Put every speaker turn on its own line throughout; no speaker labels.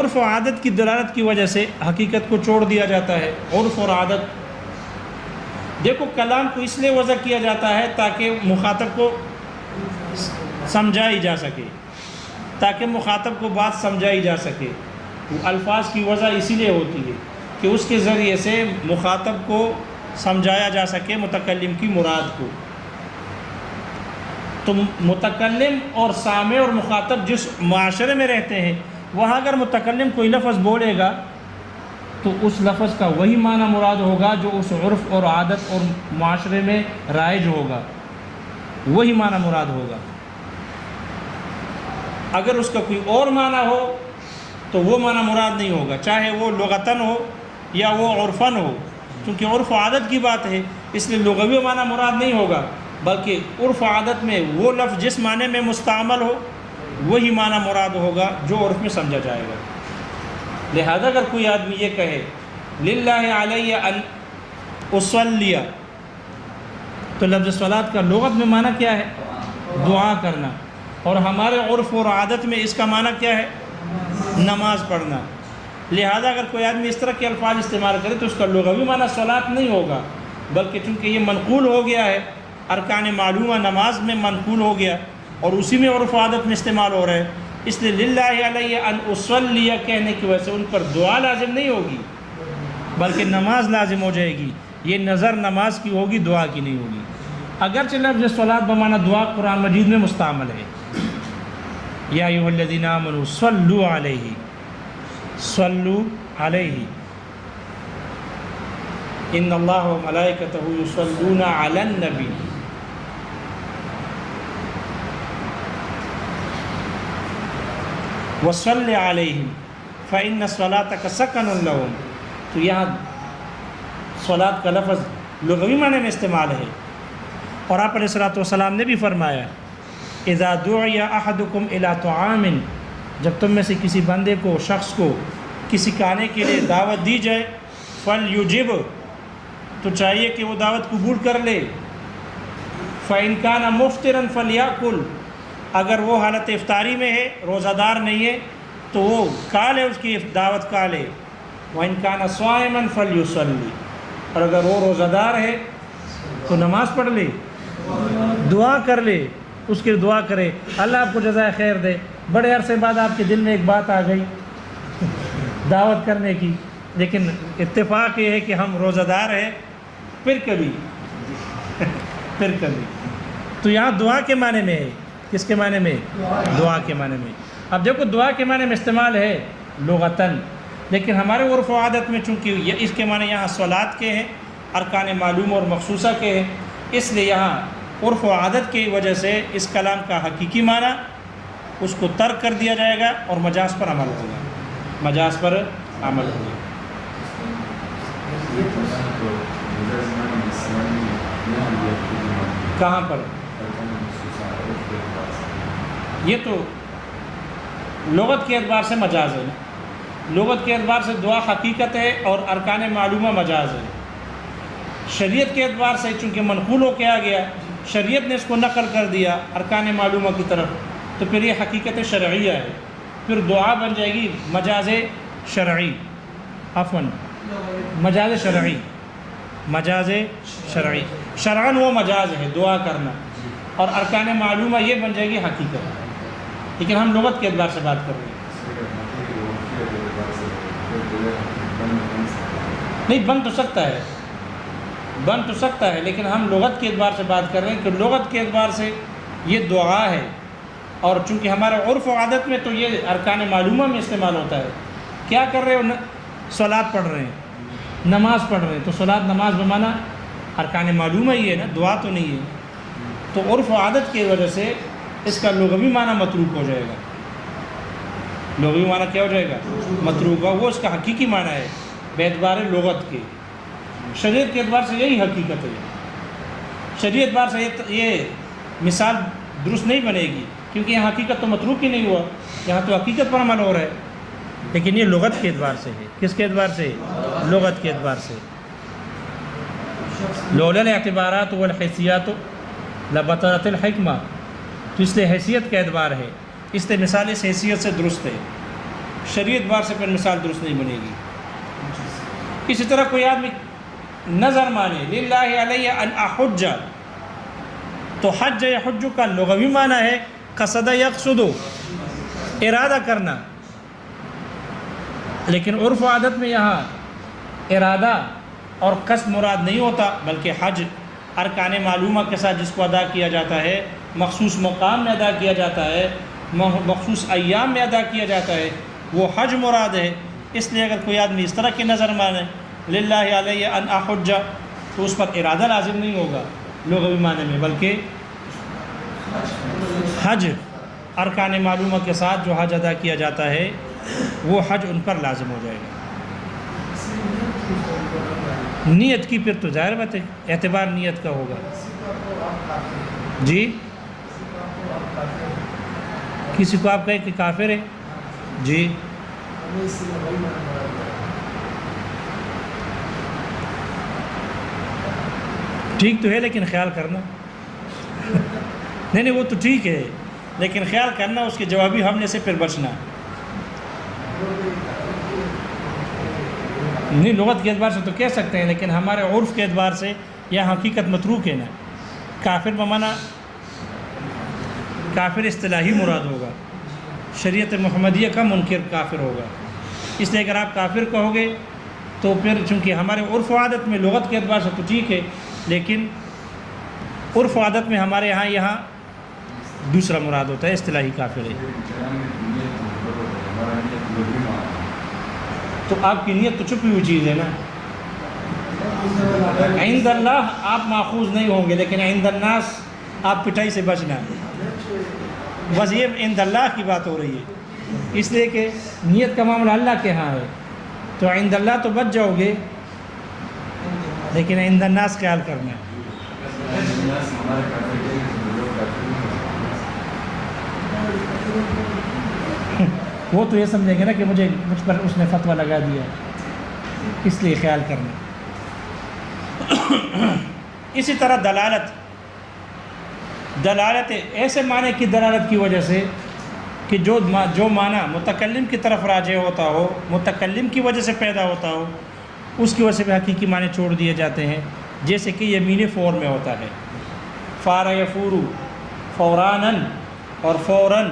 عرف و عادت کی دلالت کی وجہ سے حقیقت کو چھوڑ دیا جاتا ہے۔ عرف اور عادت، دیکھو کلام کو اس لیے وضع کیا جاتا ہے تاکہ مخاطب کو سمجھائی جا سکے، تاکہ مخاطب کو بات سمجھائی جا سکے۔ وہ الفاظ کی وضع اسی لیے ہوتی ہے کہ اس کے ذریعے سے مخاطب کو سمجھایا جا سکے متکلم کی مراد کو۔ تو متکلم اور سامع اور مخاطب جس معاشرے میں رہتے ہیں، وہاں اگر متکلم کوئی لفظ بولے گا تو اس لفظ کا وہی معنی مراد ہوگا جو اس عرف اور عادت اور معاشرے میں رائج ہوگا، وہی معنی مراد ہوگا۔ اگر اس کا کوئی اور معنی ہو تو وہ معنی مراد نہیں ہوگا، چاہے وہ لغتاً ہو یا وہ عرفاً ہو، کیونکہ عرف و عادت کی بات ہے، اس لیے لغوی معنی مراد نہیں ہوگا، بلکہ عرف و عادت میں وہ لفظ جس معنی میں مستعمل ہو وہی معنی مراد ہوگا جو عرف میں سمجھا جائے گا۔ لہذا اگر کوئی آدمی یہ کہے للہ علی ان اصلی، تو لفظ صلاۃ کا لغت میں معنی کیا ہے؟ دعا کرنا، اور ہمارے عرف اور عادت میں اس کا معنی کیا ہے؟ نماز پڑھنا۔ لہذا اگر کوئی آدمی اس طرح کے الفاظ استعمال کرے تو اس کا لغوی معنی صلاۃ نہیں ہوگا، بلکہ چونکہ یہ منقول ہو گیا ہے، ارکان معلومہ نماز میں منقول ہو گیا اور اسی میں عرف و عادت میں استعمال ہو رہا ہے، اس لیے للہ علی ان اصلی کہنے کی وجہ سے ان پر دعا لازم نہیں ہوگی بلکہ نماز لازم ہو جائے گی۔ یہ نظر نماز کی ہوگی، دعا کی نہیں ہوگی، اگرچہ لفظ صلاۃ بمعنی دعا قرآن مجید میں مستعمل ہے۔ یا ایھا الذین آمنوا صلوا علیہ، صلوا علیہ، ان اللہ وملائکتہ یصلون علی النبی۔ وصل علیہم فإن صلاتک سکن لہم، تو یہاں صلاۃ کا لفظ لغوی معنی میں استعمال ہے، اور آپ علیہ الصلوۃ والسلام نے بھی فرمایا اذا دعی احدکم الی طعام، جب تم میں سے کسی بندے کو، شخص کو کسی کھانے کے لیے دعوت دی جائے، فلیجب، تو چاہیے کہ وہ دعوت قبول کر لے، فإن کان مفطرا فلیأکل، اگر وہ حالت افطاری میں ہے، روزہ دار نہیں ہے، تو وہ کھا لے، اس کی دعوت کھا لے، وإن کان صائما فلیصلی، اور اگر وہ روزہ دار ہے تو نماز پڑھ لے، دعا کر لے، اس کی دعا کرے، اللہ آپ کو جزائے خیر دے، بڑے عرصے بعد آپ کے دل میں ایک بات آ گئی دعوت کرنے کی، لیکن اتفاق یہ ہے کہ ہم روزہ دار ہیں، پھر کبھی تو یہاں دعا کے معنی میں ہے، کس کے معنی میں؟ دعا کے معنی میں۔ اب دیکھو دعا کے معنی میں استعمال ہے لغتاً، لیکن ہمارے عرف و عادت میں چونکہ اس کے معنی یہاں صلاۃ کے ہیں، ارکان معلوم اور مخصوصہ کے ہیں، اس لیے یہاں عرف و عادت کی وجہ سے اس کلام کا حقیقی معنی اس کو ترک کر دیا جائے گا اور مجاز پر عمل ہوگا، مجاز پر عمل ہوگا۔ کہاں پر؟ یہ تو لغت کے اعتبار سے مجاز ہے، لغت کے اعتبار سے دعا حقیقت ہے اور ارکان معلومہ مجاز ہے۔ شریعت کے اعتبار سے چونکہ منقول ہو کے آ گیا، شریعت نے اس کو نقل کر دیا ارکان معلومہ کی طرف، تو پھر یہ حقیقت شرعیہ ہے، پھر دعا بن جائے گی مجاز شرعی، عفواً مجاز شرعی، مجاز شرعی، شرعاً وہ مجاز ہے دعا کرنا، اور ارکان معلومہ یہ بن جائے گی حقیقت، لیکن ہم لغت کے اعتبار سے بات کر رہے ہیں۔ نہیں، بن تو سکتا ہے، بن تو سکتا ہے، لیکن ہم لغت کے اعتبار سے بات کر رہے ہیں کہ لغت کے اعتبار سے یہ دعا ہے، اور چونکہ ہمارے عرف و عادت میں تو یہ ارکان معلومہ میں استعمال ہوتا ہے۔ کیا کر رہے ہو؟ صلاۃ پڑھ رہے ہیں، نماز پڑھ رہے ہیں، تو صلاۃ نماز بمعنی ارکان معلومہ ہی ہے نا، دعا تو نہیں ہے، تو عرف و عادت کی وجہ سے اس کا لغوی معنی متروک ہو جائے گا۔ لغوی معنی کیا ہو جائے گا؟ متروک ہوگا، وہ اس کا حقیقی معنی ہے باعتبار لغت کے۔ شریعت کے اعتبار سے یہی حقیقت ہے، شریعت اعتبار سے یہ مثال درست نہیں بنے گی، کیونکہ یہاں حقیقت تو متروک ہی نہیں ہوا، یہاں تو حقیقت پر عمل ہو رہا ہے، لیکن یہ لغت کے اعتبار سے ہے۔ کس کے اعتبار سے؟ لغت کے اعتبار سے۔ لولا الاعتبارات والحیثیات لبطلت الحکمہ، تو اس لیے حیثیت کا اعتبار ہے، اس لیے مثال اس حیثیت سے درست ہے۔ شریعت بار سے پھر مثال درست نہیں بنے گی۔ اسی طرح کوئی آدمی نظر مانے للہ علیہ ان احج، تو حج یحج کا لغوی معنی ہے قصد یقصد، ارادہ کرنا، لیکن عرف و عادت میں یہاں ارادہ اور قصد مراد نہیں ہوتا، بلکہ حج ارکان معلومہ کے ساتھ جس کو ادا کیا جاتا ہے، مخصوص مقام میں ادا کیا جاتا ہے، مخصوص ایام میں ادا کیا جاتا ہے، وہ حج مراد ہے۔ اس لیے اگر کوئی آدمی اس طرح کی نظر مانے للہ علیہ ان احج، تو اس پر ارادہ لازم نہیں ہوگا لغوی معنی میں، بلکہ حج ارکان معلومہ کے ساتھ جو حج ادا کیا جاتا ہے وہ حج ان پر لازم ہو جائے گا۔ نیت کی پھر تو ظاہر بات ہے اعتبار نیت کا ہوگا۔ جی کسی کو آپ کہیں کہ کافر ہے، جی ٹھیک تو ہے لیکن خیال کرنا نہیں وہ تو ٹھیک ہے، لیکن خیال کرنا اس کے جوابی حملے سے پھر بچنا۔ نہیں لغت کے اعتبار سے تو کہہ سکتے ہیں، لیکن ہمارے عرف کے اعتبار سے یہ حقیقت متروک ہے نا۔ کافر بمانا کافر اصطلاحی مراد ہوگا، شریعت محمدیہ کا منکر کافر ہوگا۔ اس لیے اگر آپ کافر کہو گے تو پھر چونکہ ہمارے عرف و عادت میں لغت کے اعتبار سے تو ٹھیک ہے، لیکن عرف و عادت میں ہمارے یہاں دوسرا مراد ہوتا ہے، اصطلاحی کافر ہے۔ تو آپ کی نیت تو چھپی ہوئی چیز ہے نا۔ عند اللہ آپ ماخوذ نہیں ہوں گے، لیکن عند الناس آپ پٹائی سے بچنا، بس یہ عند اللہ کی بات ہو رہی ہے، اس لیے کہ نیت کا معاملہ اللہ کے ہاں ہے، تو عند اللہ تو بچ جاؤ گے، لیکن عند الناس خیال کرنا ہے۔ وہ تو یہ سمجھیں گے نا کہ مجھ پر اس نے فتویٰ لگا دیا، اس لیے خیال کرنا۔ اسی طرح دلالت ایسے معنی کی دلالت کی وجہ سے کہ جو معنی متکلم کی طرف راجع ہوتا ہو، متکلم کی وجہ سے پیدا ہوتا ہو، اس کی وجہ سے بھی حقیقی معنی چھوڑ دیے جاتے ہیں، جیسے کہ یمین فور میں ہوتا ہے، فار یفورو، فورانن اور فوراً،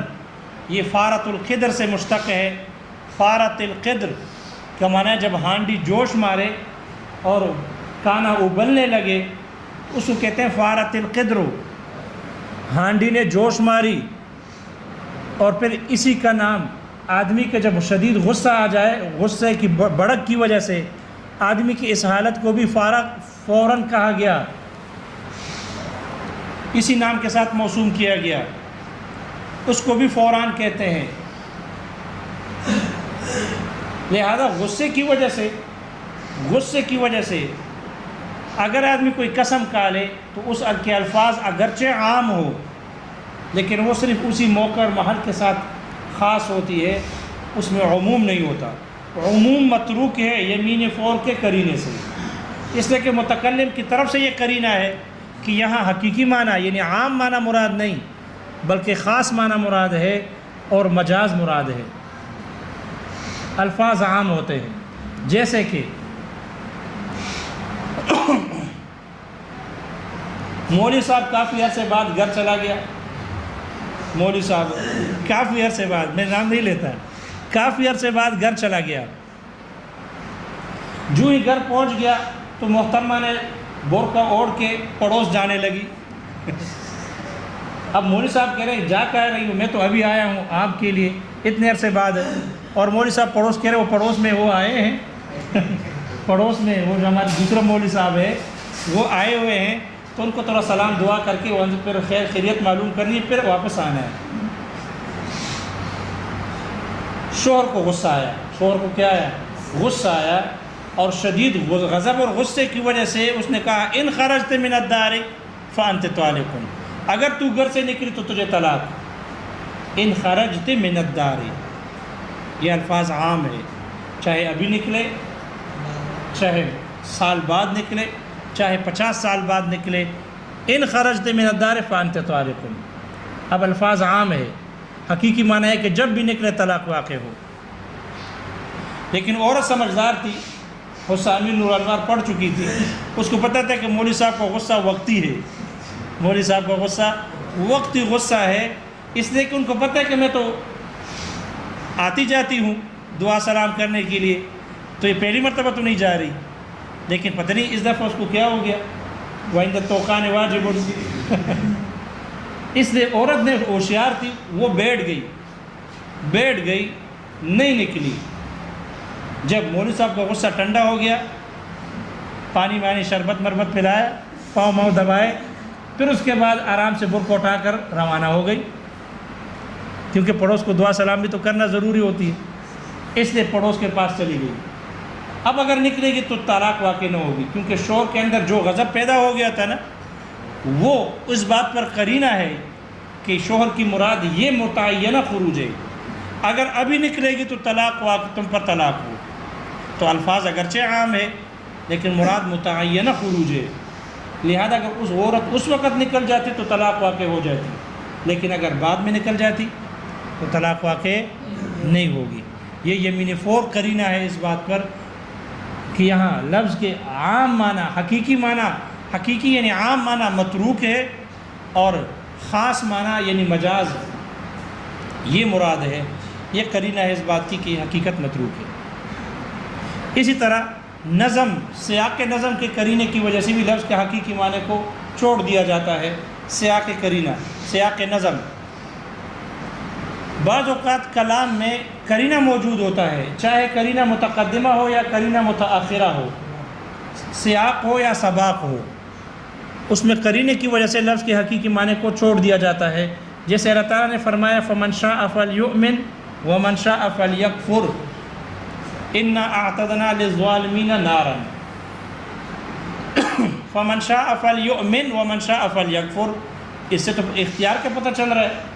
یہ فارت القدر سے مشتق ہے۔ فارت القدر کا معنی ہے جب ہانڈی جوش مارے اور کانا ابلنے لگے، اس کو کہتے ہیں فارت القدر، ہانڈی نے جوش ماری۔ اور پھر اسی کا نام آدمی کا جب شدید غصہ آ جائے، غصے کی بڑک کی وجہ سے آدمی کی اس حالت کو بھی فوراً کہا گیا، اسی نام کے ساتھ موسوم کیا گیا، اس کو بھی فوراً کہتے ہیں۔ لہذا غصے کی وجہ سے اگر آدمی کوئی قسم کھا لے تو اس کے الفاظ اگرچہ عام ہو، لیکن وہ صرف اسی موقع اور محل کے ساتھ خاص ہوتی ہے، اس میں عموم نہیں ہوتا۔ عموم متروک ہے یمین فور کے قرینے سے، اس لیے کہ متکلم کی طرف سے یہ قرینہ ہے کہ یہاں حقیقی معنی یعنی عام معنی مراد نہیں، بلکہ خاص معنی مراد ہے اور مجاز مراد ہے۔ الفاظ عام ہوتے ہیں، جیسے کہ مولوی صاحب کافی عرصے بعد گھر چلا گیا، مولوی صاحب کافی عرصے بعد، میں نام نہیں لیتا، کافی عرصے بعد گھر چلا گیا۔ جو ہی گھر پہنچ گیا تو محترمہ نے برقع اوڑھ کے پڑوس جانے لگی۔ اب مولوی صاحب کہہ رہے ہیں جا کہہ رہی ہوں، میں تو ابھی آیا ہوں آپ کے لیے اتنے عرصے بعد، اور مولوی صاحب پڑوس کہہ رہے وہ پڑوس میں وہ آئے ہیں پڑوس میں وہ جو ہمارے دوسرا مولوی صاحب ہے وہ آئے ہوئے ہیں، تو ان کو تھوڑا سلام دعا کر کے وہاں سے پھر خیر خیریت معلوم کرنی ہے، پھر واپس آنا ہے۔ شوہر کو غصہ آیا، شوہر کو کیا آیا؟ غصہ آیا، اور شدید غضب اور غصے کی وجہ سے اس نے کہا ان خرجت من الدار فانت طالق، اگر تو گھر سے نکلی تو تجھے طلاق۔ ان خرجت من الدار، یہ الفاظ عام ہے، چاہے ابھی نکلے، چاہے سال بعد نکلے، چاہے 50 سال بعد نکلے، ان خرجت من الدار فانت طالق۔ اب الفاظ عام ہے، حقیقی معنی ہے کہ جب بھی نکلے طلاق واقع ہو۔ لیکن عورت سمجھدار تھی، حسامی نور انوار پڑھ چکی تھی، اس کو پتہ تھا کہ مولوی صاحب کا غصہ وقتی ہے، مولوی صاحب کا غصہ وقتی غصہ ہے، اس لیے کہ ان کو پتہ ہے کہ میں تو آتی جاتی ہوں دعا سلام کرنے کے لیے، تو یہ پہلی مرتبہ تو نہیں جا رہی، لیکن پتہ نہیں اس دفعہ اس کو کیا ہو گیا، وَإِنَّ التَّوْقَانِ وَاجِبٌ اس لیے عورت نے ہوشیار تھی، وہ بیٹھ گئی نہیں نکلی۔ جب مولوی صاحب کا غصہ ٹھنڈا ہو گیا، پانی وانی شربت مربت پلایا، پاؤں دبائے، پھر اس کے بعد آرام سے برقع اٹھا کر روانہ ہو گئی، کیونکہ پڑوس کو دعا سلام بھی تو کرنا ضروری ہوتی ہے، اس لیے پڑوس کے پاس چلی گئی۔ اب اگر نکلے گی تو طلاق واقع نہ ہوگی، کیونکہ شوہر کے اندر جو غضب پیدا ہو گیا تھا نا، وہ اس بات پر قرینہ ہے کہ شوہر کی مراد یہ متعینہ خروج ہے، اگر ابھی نکلے گی تو طلاق واقع، تم پر طلاق ہو، تو الفاظ اگرچہ عام ہے لیکن مراد متعینہ خروج ہے، لہذا اگر اس عورت اس وقت نکل جاتی تو طلاق واقع ہو جاتی، لیکن اگر بعد میں نکل جاتی تو طلاق واقع نہیں ہوگی۔ یہ یمین فور قرینہ ہے اس بات پر کہ یہاں لفظ کے عام معنی، حقیقی یعنی عام معنی متروک ہے، اور خاص معنی یعنی مجاز یہ مراد ہے، یہ قرینہ ہے اس بات کی کہ حقیقت متروک ہے۔ اسی طرح نظم، سیاق نظم کے قرینے کی وجہ سے بھی لفظ کے حقیقی معنی کو چھوڑ دیا جاتا ہے۔ سیاق قرینہ، سیاق نظم، بعض اوقات کلام میں قرینہ موجود ہوتا ہے، چاہے قرینہ متقدمہ ہو یا قرینہ متأخرہ ہو، سیاق ہو یا سباق ہو، اس میں قرینے کی وجہ سے لفظ کے حقیقی معنی کو چھوڑ دیا جاتا ہے۔ جیسے اللہ تعالیٰ نے فرمایا فَمَنْ شَاءَ فَلْيُؤْمِنْ وَمَنْ شَاءَ فَلْيَكْفُرْ إِنَّا أَعْتَدْنَا لِلظَّالِمِينَ نَارًا۔ فَمَنْ شَاءَ فَلْيُؤْمِنْ وَمَنْ شَاءَ فَلْيَكْفُرْ، اس سے تو اختیار کا پتہ چل رہا ہے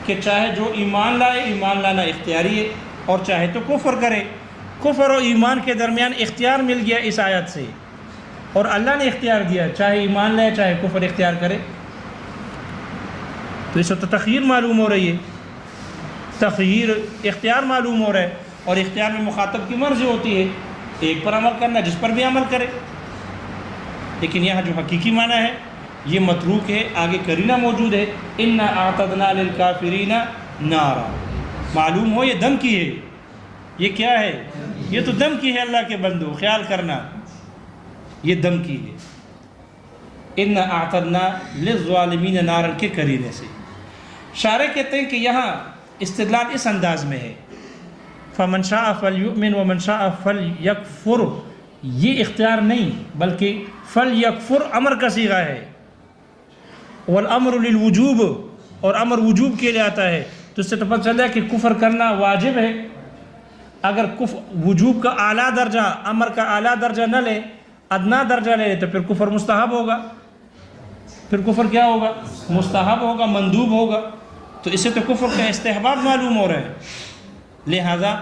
کہ چاہے جو ایمان لائے، ایمان لانا اختیاری ہے، اور چاہے تو کفر کرے۔ کفر و ایمان کے درمیان اختیار مل گیا اس آیت سے، اور اللہ نے اختیار دیا چاہے ایمان لائے چاہے کفر اختیار کرے، تو اس سے تو تخییر معلوم ہو رہی ہے، تخییر اختیار معلوم ہو رہا ہے، اور اختیار میں مخاطب کی مرضی ہوتی ہے، ایک پر عمل کرنا جس پر بھی عمل کرے۔ لیکن یہاں جو حقیقی معنی ہے یہ متروک ہے، آگے قرینہ موجود ہے اِنَّا أَعْتَدْنَا لِلْكَافِرِينَ نَارًا، معلوم ہو یہ دھمکی ہے، یہ کیا ہے؟ یہ تو دھمکی ہے اللہ کے بندو، خیال کرنا یہ دھمکی ہے۔ اِنَّا أَعْتَدْنَا لِلظَّالِمِينَ نَارًا کے قرینے سے شارح کہتے ہیں کہ یہاں استدلال اس انداز میں ہے فَمَنْ شَاءَ فَلْيُؤْمِنْ وَمَنْ شَاءَ فَلْيَكْفُرْ، یہ اختیار نہیں بلکہ فَلْيَكْفُرْ امر کا صیغہ ہے، والامر للوجوب، اور امر وجوب کے لیے آتا ہے، تو اس سے تو پتہ چلتا ہے کہ کفر کرنا واجب ہے۔ اگر وجوب کا اعلیٰ درجہ، امر کا اعلیٰ درجہ نہ لے، ادنا درجہ لے تو پھر کفر مستحب ہوگا، پھر کفر کیا ہوگا؟ مستحب ہوگا، مندوب ہوگا، تو اس سے تو کفر کا استحباب معلوم ہو رہا ہے۔ لہذا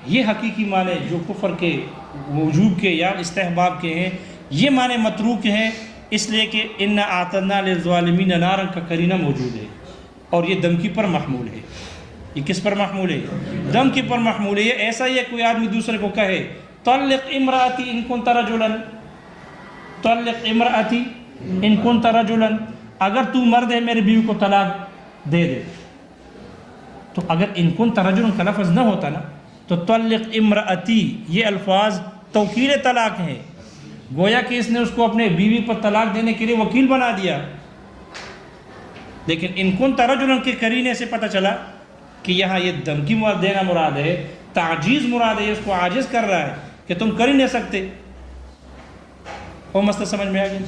یہ حقیقی معنی جو کفر کے، وجوب کے یا استحباب کے ہیں، یہ معنی متروک ہیں، اس لیے کہ اِنَّا أَعْتَدْنَا لِلظَّالِمِينَ نَارًا کا قرینہ موجود ہے، اور یہ دھمکی پر محمول ہے۔ یہ کس پر محمول ہے؟ دھمکی پر محمول ہے۔ یہ ایسا ہی ہے کوئی آدمی دوسرے کو کہے طلق امراتی ان كنت رجلا، طلق امراتی ان كنت رجلا، اگر تو مرد ہے میری بیوی کو طلاق دے دے، تو اگر ان كنت رجلا کا لفظ نہ ہوتا نا تو طلق امراتی یہ الفاظ توکیل طلاق ہیں، گویا کہ اس نے اس کو اپنے بیوی پر طلاق دینے کے لیے وکیل بنا دیا۔ لیکن ان كنت رجلا کے قرینے سے پتہ چلا کہ یہاں یہ دھمکی دینا مراد ہے، تعجیز مراد ہے، اس کو عاجز کر رہا ہے کہ تم کر ہی نہیں سکتے۔ وہ مسئلہ سمجھ میں آ گیا؟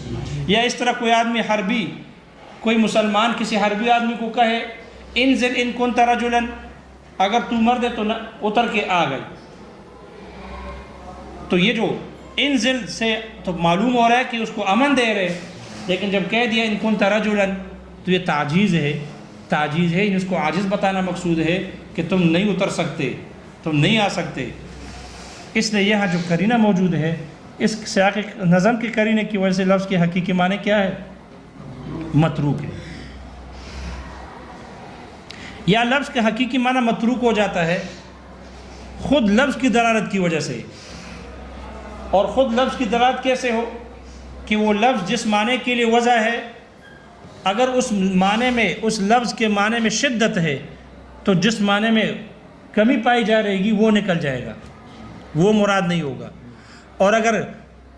یا اس طرح کوئی آدمی حربی، کوئی مسلمان کسی حربی آدمی کو کہے انزل ان كنت رجلا، اگر تو مرد ہے تو اتر کے آ گئی، تو یہ جو انزل سے تو معلوم ہو رہا ہے کہ اس کو امن دے رہے، لیکن جب کہہ دیا ان كنت رجلا تو یہ تعجیز ہے، تعجیز ہے، اس کو عاجز بتانا مقصود ہے کہ تم نہیں اتر سکتے، تم نہیں آ سکتے۔ اس لیے یہاں جو قرینہ موجود ہے اس سیاق نظم کے قرینے کی وجہ سے لفظ کے حقیقی معنی کیا ہے؟ متروک ہے۔ یا لفظ کے حقیقی معنی متروک ہو جاتا ہے خود لفظ کی دلالت کی وجہ سے. اور خود لفظ کی دلالت کیسے ہو کہ وہ لفظ جس معنی کے لیے وضع ہے اگر اس معنی میں اس لفظ کے معنی میں شدت ہے تو جس معنی میں کمی پائی جا رہے گی وہ نکل جائے گا، وہ مراد نہیں ہوگا. اور اگر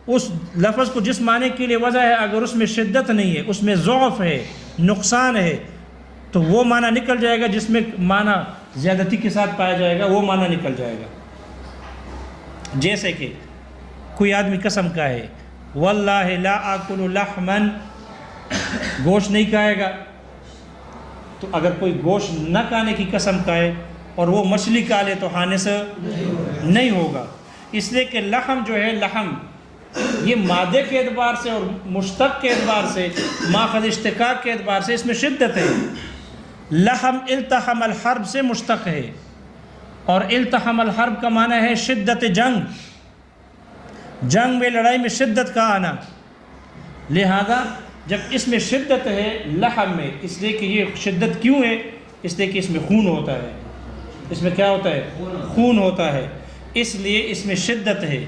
اس لفظ کو جس معنی کے لیے وضع ہے اگر اس میں شدت نہیں ہے، اس میں ضعف ہے، نقصان ہے، تو وہ معنی نکل جائے گا. جس میں معنی زیادتی کے ساتھ پایا جائے گا وہ معنی نکل جائے گا. جیسے کہ کوئی آدمی قسم کا ہے واللہ لا آکل لحما، گوشت نہیں کھائے گا. تو اگر کوئی گوشت نہ کھانے کی قسم کھائے اور وہ مچھلی کھا لے تو کھانے سے نہیں ہوگا. اس لیے کہ لحم جو ہے، لحم یہ مادے کے اعتبار سے اور مشتق کے اعتبار سے، ماخذ اشتقاق کے اعتبار سے اس میں شدت ہے. لحم التحم الحرب سے مشتق ہے، اور التحم الحرب کا معنی ہے شدت جنگ، جنگ میں، لڑائی میں شدت کا آنا. لہذا جب اس میں شدت ہے لحم میں، اس لیے کہ یہ شدت کیوں ہے؟ اس لیے کہ اس میں خون ہوتا ہے. اس میں کیا ہوتا ہے؟ خون ہوتا ہے. اس لیے اس میں شدت ہے.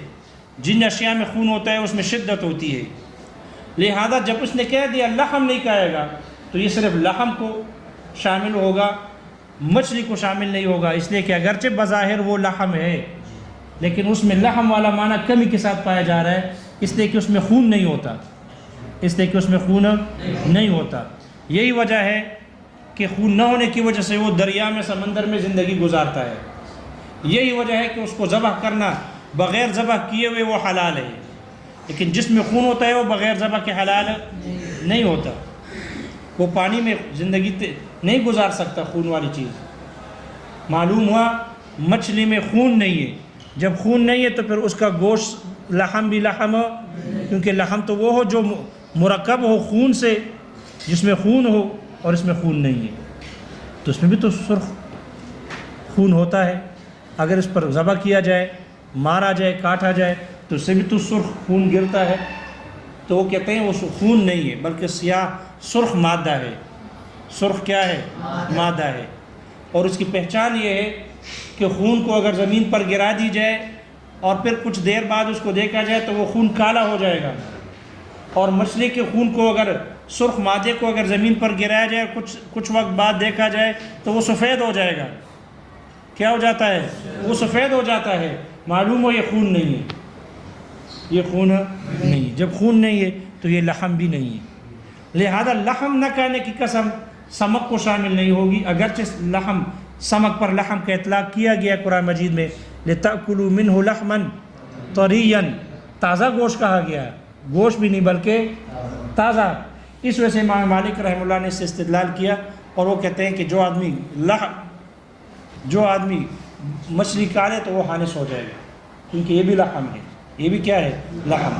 جن اشیاء میں خون ہوتا ہے اس میں شدت ہوتی ہے. لہذا جب اس نے کہہ دیا لحم نہیں کھائے گا تو یہ صرف لحم کو شامل ہوگا، مچھلی کو شامل نہیں ہوگا. اس لیے کہ اگرچہ بظاہر وہ لحم ہے لیکن اس میں لحم والا معنی کمی کے ساتھ پایا جا رہا ہے، اس لیے کہ اس میں خون نہیں ہوتا، اس لیے کہ اس میں خون نہیں ہوتا. یہی وجہ ہے کہ خون نہ ہونے کی وجہ سے وہ دریا میں، سمندر میں زندگی گزارتا ہے. یہی وجہ ہے کہ اس کو ذبح کرنا بغیر ذبح کیے ہوئے وہ حلال ہے، لیکن جس میں خون ہوتا ہے وہ بغیر ذبح کے حلال نہیں ہوتا. وہ پانی میں زندگی نہیں گزار سکتا خون والی چیز. معلوم ہوا مچھلی میں خون نہیں ہے. جب خون نہیں ہے تو پھر اس کا گوشت لحم بھی لحم ہو، کیونکہ لحم تو وہ ہو جو مرکب ہو خون سے، جس میں خون ہو، اور اس میں خون نہیں ہے تو اس میں بھی تو سرخ خون ہوتا ہے. اگر اس پر ذبح کیا جائے، مارا جائے، کاٹا جائے تو اس سے بھی تو سرخ خون گرتا ہے. تو وہ کہتے ہیں وہ خون نہیں ہے بلکہ سیاہ سرخ مادہ ہے. سرخ کیا ہے؟ مادہ ہے. اور اس کی پہچان یہ ہے کہ خون کو اگر زمین پر گرا دی جائے اور پھر کچھ دیر بعد اس کو دیکھا جائے تو وہ خون کالا ہو جائے گا. اور مچھلی کے خون کو اگر، سرخ مادے کو اگر زمین پر گرایا جائے کچھ وقت بعد دیکھا جائے تو وہ سفید ہو جائے گا. کیا ہو جاتا ہے؟ وہ سفید ہو جاتا ہے. معلوم ہو یہ خون نہیں ہے، یہ خون نہیں. جب خون نہیں ہے تو یہ لحم بھی نہیں ہے. لہذا لحم نہ کھانے کی قسم سمک کو شامل نہیں ہوگی، اگرچہ لحم، سمک پر لحم کا اطلاق کیا گیا قرآن مجید میں. لِتَأْكُلُوا مِنْهُ لَحْمًا طَرِيًّا، تازہ گوشت کہا گیا ہے، گوشت بھی نہیں بلکہ تازہ. اس وجہ سے امام مالک رحمہ اللہ نے اس سے استدلال کیا اور وہ کہتے ہیں کہ جو آدمی مچھلی کھا لے تو وہ حانس ہو جائے گا، کیونکہ یہ بھی لحم ہے. یہ بھی کیا ہے؟ لحم.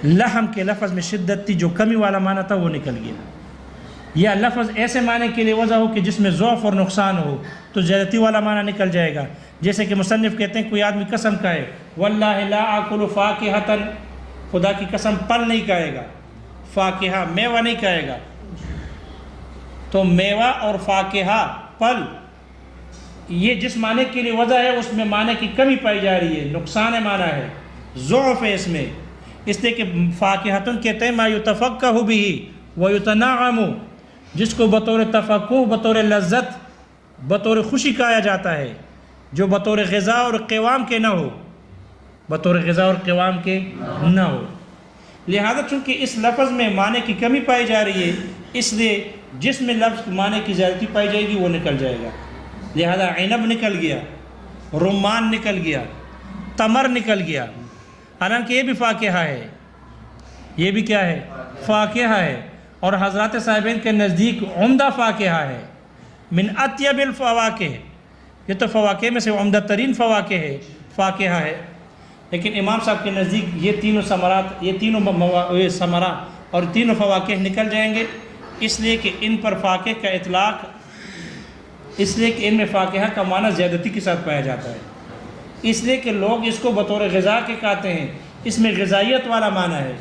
لحم کے لفظ میں شدت تھی، جو کمی والا معنی تھا وہ نکل گیا. یا لفظ ایسے معنی کے لیے وضع ہو کہ جس میں ضعف اور نقصان ہو تو زیادتی والا معنی نکل جائے گا. جیسے کہ مصنف کہتے ہیں کوئی آدمی قسم کھائے واللہ لا آکل فاکہۃ، خدا کی قسم پھل نہیں کھائے گا، فاکہہ میوہ نہیں کھائے گا. تو میوہ اور فاکہہ پھل یہ جس معنی کے لیے وضع ہے اس میں معنی کی کمی پائی جا رہی ہے، نقصان معنی ہے، ضعف ہے اس میں. اس لیے کہ فاکہۃ کہتے ہیں ما یتفقہ بہ ویتنعم، جس کو بطور تفقہ، بطور لذت، بطور خوشی کھایا جاتا ہے، جو بطور غذا اور قوام کے نہ ہو، بطور غذا اور قوام کے نہ ہو. لہذا چونکہ اس لفظ میں معنی کی کمی پائی جا رہی ہے اس لیے جس میں لفظ معنی کی زیادتی پائی جائے گی وہ نکل جائے گا. لہذا عنب نکل گیا، رمان نکل گیا، تمر نکل گیا، حالانکہ یہ بھی فاکہہ ہے. یہ بھی کیا ہے؟ فاکہہ ہے. اور حضرات صاحبین کے نزدیک عمدہ فاکہہ ہے، من اطیب الفواکہ، یہ تو فواکہ میں سے عمدہ ترین فواکہ ہے، فاکہہ ہے. لیکن امام صاحب کے نزدیک یہ تینوں ثمرات، یہ تینوں ثمرہ اور تینوں فواکہ نکل جائیں گے، اس لیے کہ ان پر فاکہ کا اطلاق، اس لیے کہ ان میں فاکہہ کا معنی زیادتی کے ساتھ پایا جاتا ہے. اس لیے کہ لوگ اس کو بطور غذا کے کھاتے ہیں، اس میں غذائیت والا معنی ہے.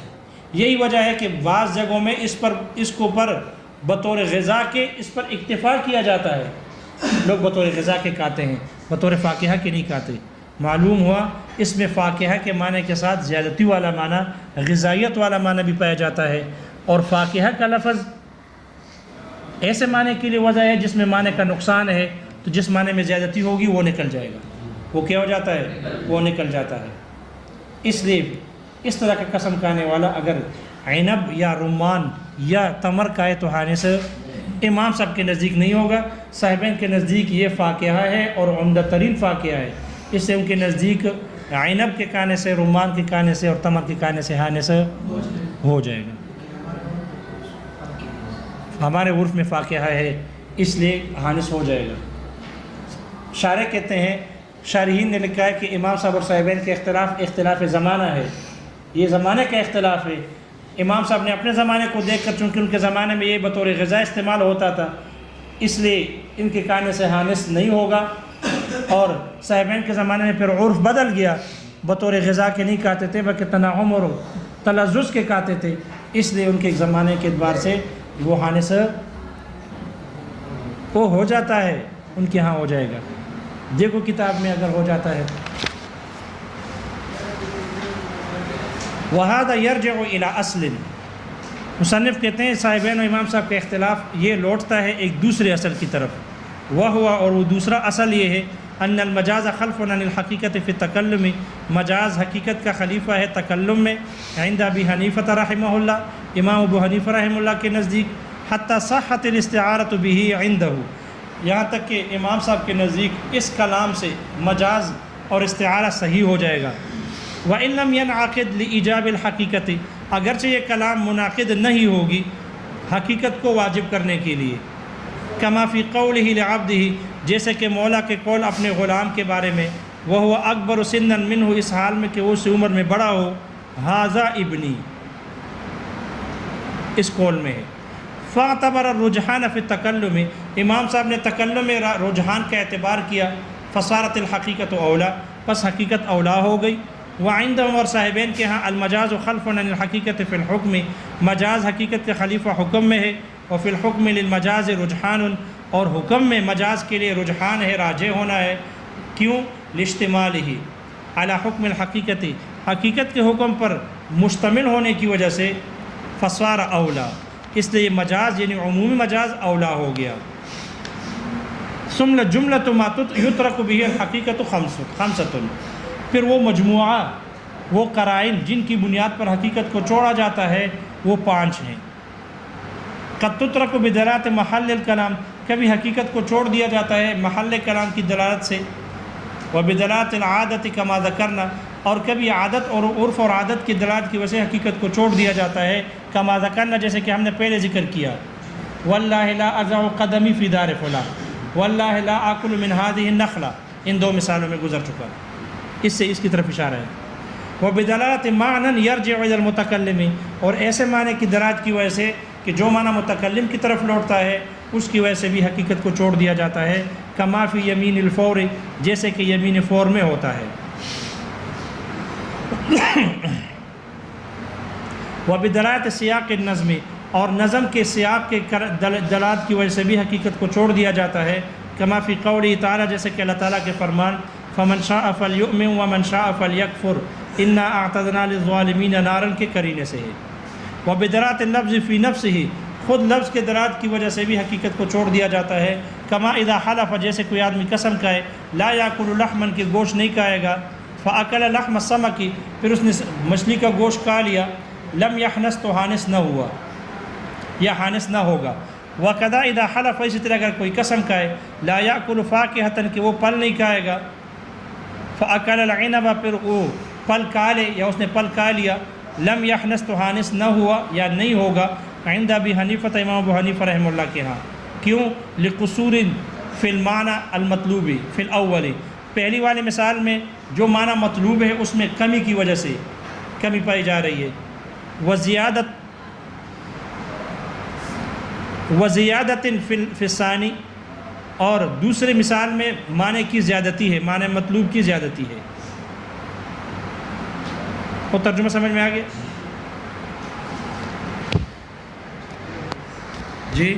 یہی وجہ ہے کہ بعض جگہوں میں اس کو پر بطور غذا کے اس پر اکتفا کیا جاتا ہے. لوگ بطور غذا کے کھاتے ہیں، بطور فاکہہ کے نہیں کھاتے۔ معلوم ہوا اس میں فاکہہ کے معنی کے ساتھ زیادتی والا معنی، غذائیت والا معنی بھی پایا جاتا ہے، اور فاکہہ کا لفظ ایسے معنی کے لیے وضع ہے جس میں معنی کا نقصان ہے، تو جس معنی میں زیادتی ہوگی وہ نکل جائے گا، وہ کیا ہو جاتا ہے؟ وہ نکل جاتا ہے۔ اس لیے اس طرح کا قسم کھانے والا اگر عنب یا رمان یا تمر کھائے تو حانث امام صاحب کے نزدیک نہیں ہوگا، صاحبین کے نزدیک یہ فاکہہ ہے اور عمدہ ترین فاکہہ ہے، اس سے ان کے نزدیک عنب کے کھانے سے، رمان کے کھانے سے اور تمر کے کھانے سے حانث ہو جائے گا۔ ہمارے عرف میں فاکہہ ہے اس لیے حانث ہو جائے گا۔ شارح کہتے ہیں، شارحین نے لکھا ہے کہ امام صاحب اور صاحبین کے اختلاف زمانہ ہے، یہ زمانے کا اختلاف ہے۔ امام صاحب نے اپنے زمانے کو دیکھ کر، چونکہ ان کے زمانے میں یہ بطور غذا استعمال ہوتا تھا، اس لیے ان کے کھانے سے حانث نہیں ہوگا، اور صاحبین کے زمانے میں پھر عرف بدل گیا، بطور غذا کے نہیں کھاتے تھے بلکہ تنعم اور تلذذ کے کھاتے تھے، اس لیے ان کے زمانے کے اعتبار سے وہ حانث وہ ہو جاتا ہے، ان کے ہاں ہو جائے گا۔ دیکھو کتاب میں اگر ہو جاتا ہے، وَهَذَا يَرْجِعُ إِلَىٰ أَصْلٍ، مصنف کہتے ہیں صاحبین و امام صاحب کا اختلاف یہ لوٹتا ہے ایک دوسرے اصل کی طرف، اور وہ دوسرا اصل یہ ہے ان المجاز خلف عن الحقیقت فی التکلم، مجاز حقیقت کا خلیفہ ہے تکلم میں، عند ابی حنیفہ رحمہ اللہ، امام ابو حنیفہ رحمہ اللہ کے نزدیک، حتی صحت الاستعارۃ بہ عندہ، یہاں تک کہ امام صاحب کے نزدیک اس کلام سے مجاز اور استعارہ صحیح ہو جائے گا۔ وَإِن لَمْ يَنْعَقِدْ لِإِيجَابِ الْحَقِيقَةِ، اگرچہ یہ کلام منعقد نہیں ہوگی حقیقت کو واجب کرنے کے لیے، کما فی قولہ لعبدہ، جیسے کہ مولا کے قول اپنے غلام کے بارے میں، وہو اکبر سنا منہ، اس حال میں کہ وہ اس عمر میں بڑا ہو، ھذا ابنی، اس قول میں ہے۔ فاعتبر الرجحان فی التکلم، امام صاحب نے تکلم میں رجحان کا اعتبار کیا، فصارت الحقیقت اولا، پس حقیقت اولا ہو گئی۔ وعندهم، اور صاحبین کے ہاں، المجاز خلف عن الحقیقت فی الحکم، مجاز حقیقت کے خلیفہ حکم میں ہے، وفی الحکم للمجاز رجحان، اور حکم میں مجاز کے لیے رجحان ہے، راجع ہونا ہے، کیوں؟ لاشتمالہ علی حکم الحقیقت، حقیقت کے حکم پر مشتمل ہونے کی وجہ سے، فصار اولا، اس لیے مجاز یعنی عمومی مجاز اولا ہو گیا۔ ثم جملۃ ما یترک بہ الحقیقت خمسۃ، پھر وہ مجموعہ، وہ قرائن جن کی بنیاد پر حقیقت کو چھوڑا جاتا ہے وہ 5 ہیں۔ قد تترک بدلالۃ محل الکلام، کبھی حقیقت کو چھوڑ دیا جاتا ہے محل کلام کی دلالت سے، وبدلالۃ العادۃ کما ذکرنا، اور کبھی عادت اور عرف اور عادت کی دلالت کی وجہ سے حقیقت کو چھوڑ دیا جاتا ہے، کما ذکرنا، جیسے کہ ہم نے پہلے ذکر کیا، واللہ لا اضع قدمی فی دار فلاں، واللہ لا آکل من هذه النخلہ، ان 2 مثالوں میں گزر چکا، اس سے اس کی طرف اشارہ ہے۔ وبدلالۃ معنی یرجع الی المتکلم، اور ایسے معنی کی دلالت کی وجہ سے کہ جو معنی متکلم کی طرف لوٹتا ہے اس کی وجہ سے بھی حقیقت کو چھوڑ دیا جاتا ہے، کما فی یمین الفور، جیسے کہ یمین فور میں ہوتا ہے۔ وبدلالۃ سیاق النظم، اور نظم کے سیاق کے دلالت کی وجہ سے بھی حقیقت کو چھوڑ دیا جاتا ہے، کما فی قولہ تعالی، جیسے کہ اللہ تعالیٰ کے فرمان، فمن شاء فلیؤمن ومن شاء فلیکفر انا اعتدنا للظالمین نارا کے قرینے سے ہے۔ وبدلالۃ اللفظ فی نفسہ، خود لفظ کے دلالت کی وجہ سے بھی حقیقت کو چھوڑ دیا جاتا ہے، کما اذا حلف، جیسے کوئی آدمی قسم کھائے، لا یاکل لحما، کہ گوشت نہیں کھائے گا، فاکل لحم السمک، پھر اس نے مچھلی کا گوشت کھا لیا، لم یحنث، تو حانث نہ ہوا یا حانث نہ ہوگا۔ وکذا اذا حلف، اسی طرح اگر کوئی قسم کھائے، لا یاکل فاکہۃ، کہ وہ پھل نہیں کھائے گا، فاکل العنب، پھر وہ پھل کھا لے یا اس نے پھل کھا لیا، لم یحنث، تو حانث نہ ہوا یا نہیں ہوگا، عند ابی حنیفہ، امام ابو حنیفہ رحمہ اللہ کے ہاں، کیوں؟ لقصور فی المعنی المطلوب فی الاول، پہلی والی مثال میں جو معنی مطلوب ہے اس میں کمی کی وجہ سے کمی پائی جا رہی ہے، وزیادت فی الثانی، اور دوسرے مثال میں معنی کی زیادتی ہے، معنی مطلوب کی زیادتی ہے۔ وہ ترجمہ سمجھ میں آ گیا؟ جی